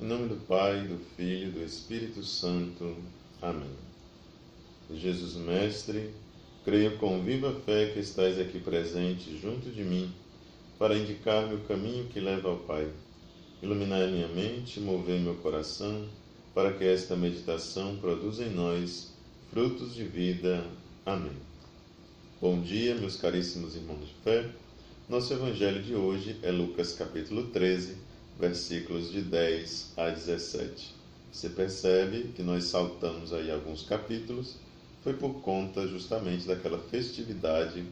Em nome do Pai, do Filho e do Espírito Santo. Amém. Jesus Mestre, creio com viva fé que estais aqui presente junto de mim, para indicar-me o caminho que leva ao Pai. Iluminai minha mente, movei meu coração, para que esta meditação produza em nós frutos de vida. Amém. Bom dia, meus caríssimos irmãos de fé. Nosso evangelho de hoje é Lucas capítulo 13, versículos de 10 a 17. Você percebe que nós saltamos aí alguns capítulos, foi por conta justamente daquela festividade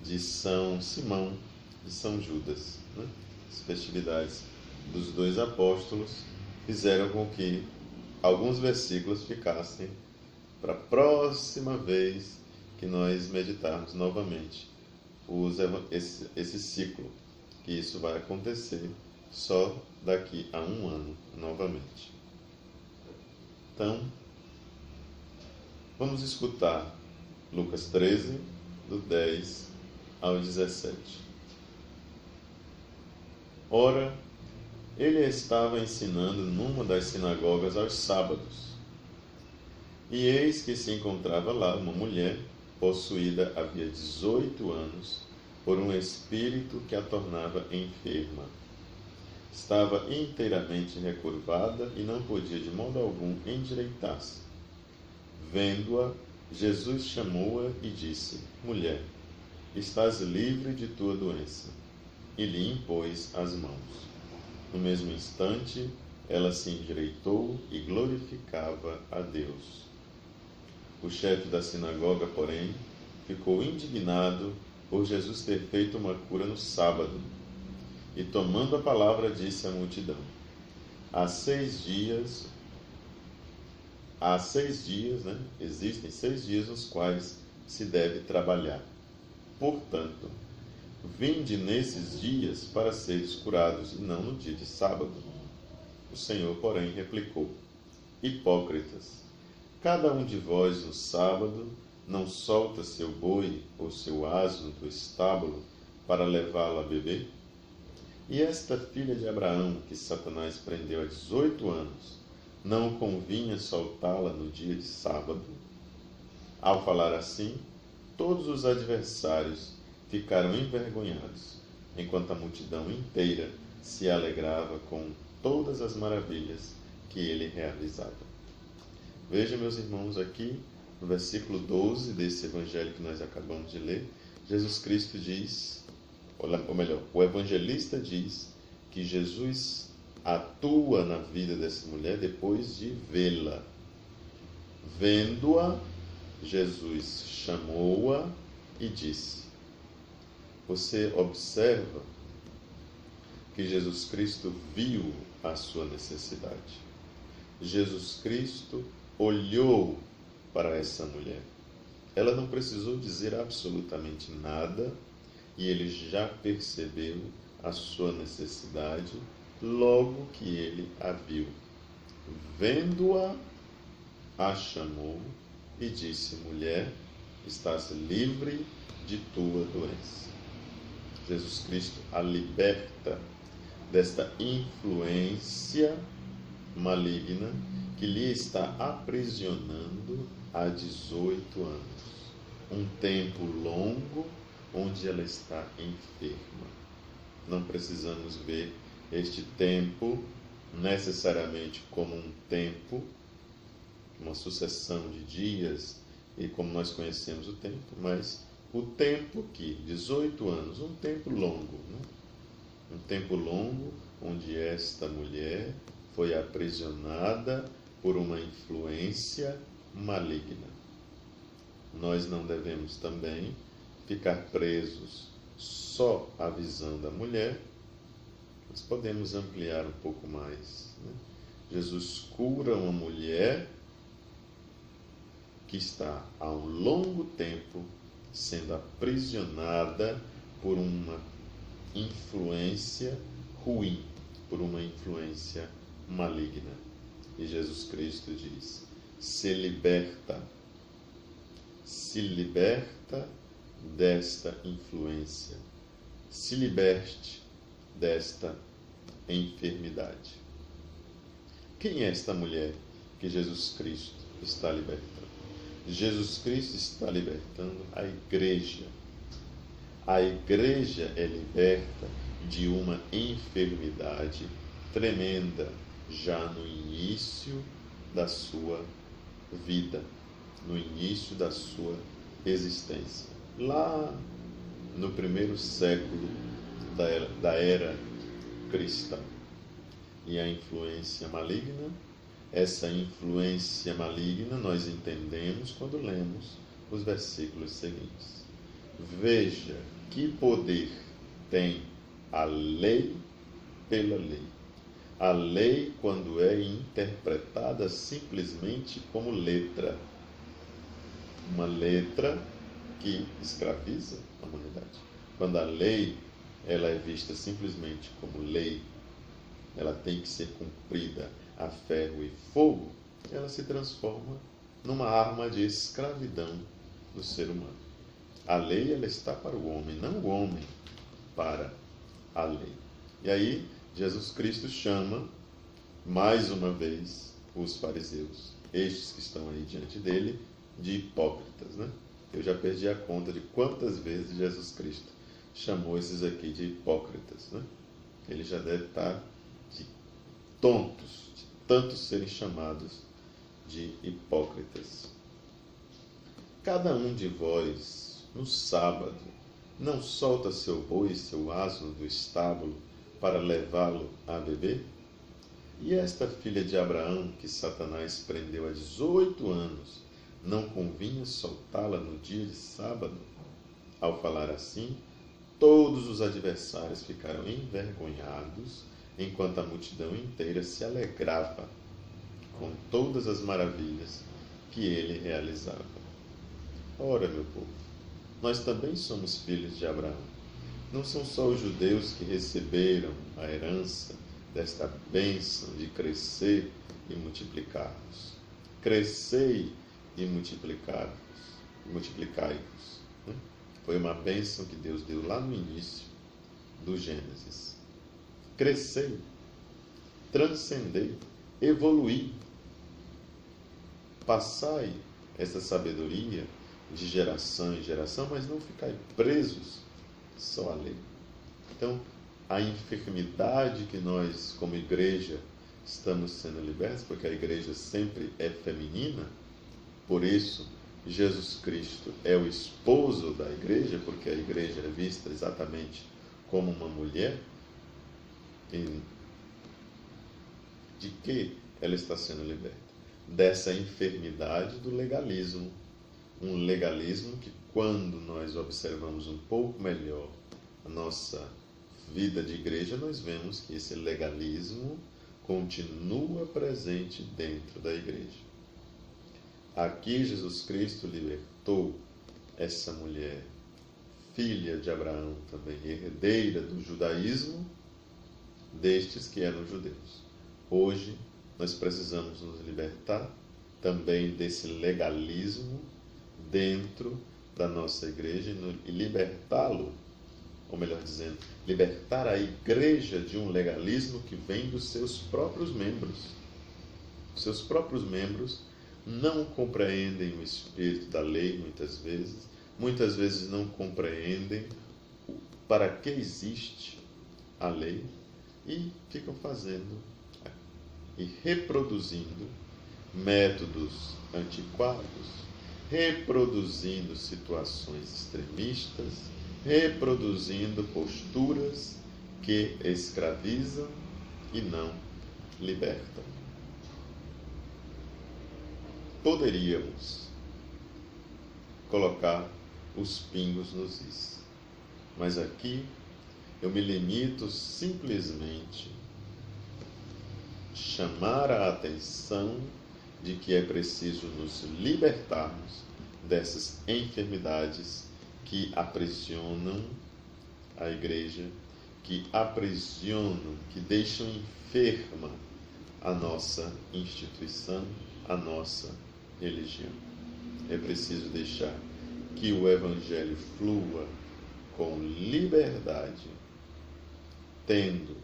de São Simão e São Judas. As festividades dos dois apóstolos fizeram com que alguns versículos ficassem para a próxima vez que nós meditarmos novamente esse ciclo, que isso vai acontecer só daqui a um ano novamente. Então, vamos escutar Lucas 13, do 10 ao 17. Ora, ele estava ensinando numa das sinagogas aos sábados. E eis que se encontrava lá uma mulher, possuída havia 18 anos, por um espírito que a tornava enferma. Estava inteiramente recurvada e não podia de modo algum endireitar-se. Vendo-a, Jesus chamou-a e disse: Mulher, estás livre de tua doença. E lhe impôs as mãos. No mesmo instante, ela se endireitou e glorificava a Deus. O chefe da sinagoga, porém, ficou indignado por Jesus ter feito uma cura no sábado. E tomando a palavra, disse à multidão: existem 6 dias nos quais se deve trabalhar. Portanto, vinde nesses dias para seres curados, e não no dia de sábado. O Senhor, porém, replicou: Hipócritas, cada um de vós no sábado não solta seu boi ou seu asno do estábulo para levá-lo a beber? E esta filha de Abraão, que Satanás prendeu há 18 anos, não convinha soltá-la no dia de sábado? Ao falar assim, todos os adversários ficaram envergonhados, enquanto a multidão inteira se alegrava com todas as maravilhas que ele realizava. Veja, meus irmãos, aqui no versículo 12 desse evangelho que nós acabamos de ler, Jesus Cristo diz, ou melhor, o evangelista diz que Jesus atua na vida dessa mulher depois de vê-la. Vendo-a, Jesus chamou-a e disse. Você observa que Jesus Cristo viu a sua necessidade. Jesus Cristo olhou para essa mulher. Ela não precisou dizer absolutamente nada e ele já percebeu a sua necessidade logo que ele a viu. Vendo-a, a chamou e disse: Mulher, estás livre de tua doença. Jesus Cristo a liberta desta influência maligna que lhe está aprisionando há 18 anos. Um tempo longo onde ela está enferma. Não precisamos ver este tempo necessariamente como um tempo, uma sucessão de dias, e como nós conhecemos o tempo, mas o tempo que, 18 anos, um tempo longo, um tempo longo onde esta mulher foi aprisionada por uma influência maligna. Nós não devemos também ficar presos só avisando a mulher, nós podemos ampliar um pouco mais. Jesus cura uma mulher que está há um longo tempo sendo aprisionada por uma influência ruim, por uma influência maligna. E Jesus Cristo diz: se liberta desta influência, se liberte desta enfermidade. Quem é esta mulher que Jesus Cristo está libertando? Jesus Cristo está libertando a igreja. A igreja é liberta de uma enfermidade tremenda já no início da sua vida, no início da sua existência. Lá no primeiro século da era cristã. E a influência maligna, essa influência maligna nós entendemos quando lemos os versículos seguintes. Veja que poder tem a lei pela lei. A lei, quando é interpretada simplesmente como letra, uma letra que escraviza a humanidade. Quando a lei ela é vista simplesmente como lei, ela tem que ser cumprida a ferro e fogo, ela se transforma numa arma de escravidão do ser humano. A lei ela está para o homem, não o homem para a lei. E aí Jesus Cristo chama mais uma vez os fariseus, estes que estão aí diante dele, de hipócritas, né? Eu já perdi a conta de quantas vezes Jesus Cristo chamou esses aqui de hipócritas, né? Ele já deve estar de tontos, de tantos serem chamados de hipócritas. Cada um de vós, no sábado, não solta seu boi e seu asno do estábulo para levá-lo a beber? E esta filha de Abraão, que Satanás prendeu há 18 anos, não convinha soltá-la no dia de sábado? Ao falar assim, todos os adversários ficaram envergonhados, enquanto a multidão inteira se alegrava com todas as maravilhas que ele realizava. Ora, meu povo, nós também somos filhos de Abraão. Não são só os judeus que receberam a herança desta bênção de crescer e multiplicar-vos. Crescei e multiplicai-vos. Né? Foi uma bênção que Deus deu lá no início do Gênesis. Crescei, transcendei, evoluí. Passai essa sabedoria de geração em geração, mas não ficai presos só à lei. Então, a enfermidade que nós, como igreja, estamos sendo libertos, porque a igreja sempre é feminina, por isso Jesus Cristo é o esposo da igreja, porque a igreja é vista exatamente como uma mulher. De que ela está sendo liberta? Dessa enfermidade do legalismo. Um legalismo que, quando nós observamos um pouco melhor a nossa vida de igreja, nós vemos que esse legalismo continua presente dentro da igreja. Aqui Jesus Cristo libertou essa mulher, filha de Abraão também, herdeira do judaísmo, destes que eram judeus. Hoje nós precisamos nos libertar também desse legalismo dentro da nossa igreja e libertá-lo, ou melhor dizendo, libertar a igreja de um legalismo que vem dos seus próprios membros. Os seus próprios membros não compreendem o espírito da lei muitas vezes não compreendem para que existe a lei e ficam fazendo e reproduzindo métodos antiquados, reproduzindo situações extremistas, reproduzindo posturas que escravizam e não libertam. Poderíamos colocar os pingos nos is, mas aqui eu me limito simplesmente a chamar a atenção de que é preciso nos libertarmos dessas enfermidades que aprisionam a igreja, que aprisionam, que deixam enferma a nossa instituição, a nossa religião. É preciso deixar que o Evangelho flua com liberdade, tendo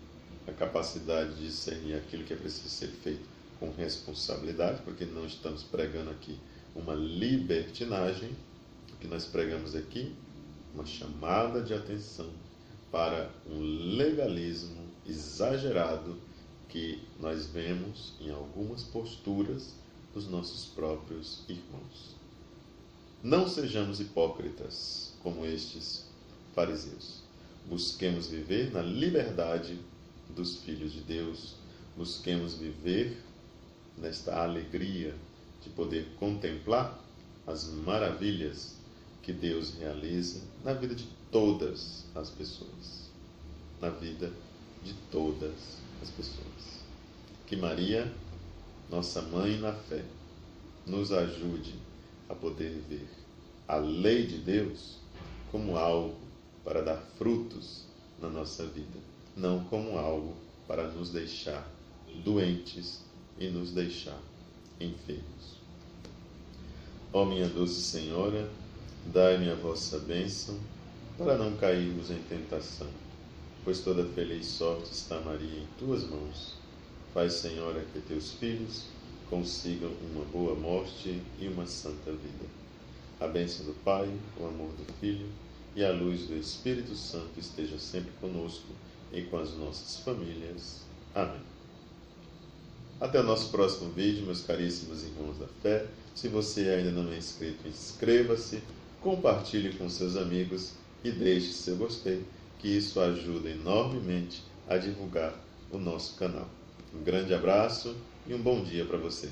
a capacidade de discernir aquilo que é preciso ser feito com responsabilidade, porque não estamos pregando aqui uma libertinagem. O que nós pregamos aqui, uma chamada de atenção para um legalismo exagerado que nós vemos em algumas posturas dos nossos próprios irmãos. Não sejamos hipócritas como estes fariseus. Busquemos viver na liberdade dos filhos de Deus. Busquemos viver nesta alegria de poder contemplar as maravilhas que Deus realiza na vida de todas as pessoas. Na vida de todas as pessoas. Que Maria, nossa mãe na fé, nos ajude a poder ver a lei de Deus como algo para dar frutos na nossa vida, não como algo para nos deixar doentes e nos deixar enfermos. Ó minha doce Senhora, dai-me a vossa bênção para não cairmos em tentação, pois toda feliz sorte está, Maria, em tuas mãos. Faz, Senhora, que teus filhos consigam uma boa morte e uma santa vida. A bênção do Pai, o amor do Filho e a luz do Espírito Santo esteja sempre conosco e com as nossas famílias. Amém. Até o nosso próximo vídeo, meus caríssimos irmãos da fé. Se você ainda não é inscrito, inscreva-se, compartilhe com seus amigos e deixe seu gostei, que isso ajuda enormemente a divulgar o nosso canal. Um grande abraço e um bom dia para você.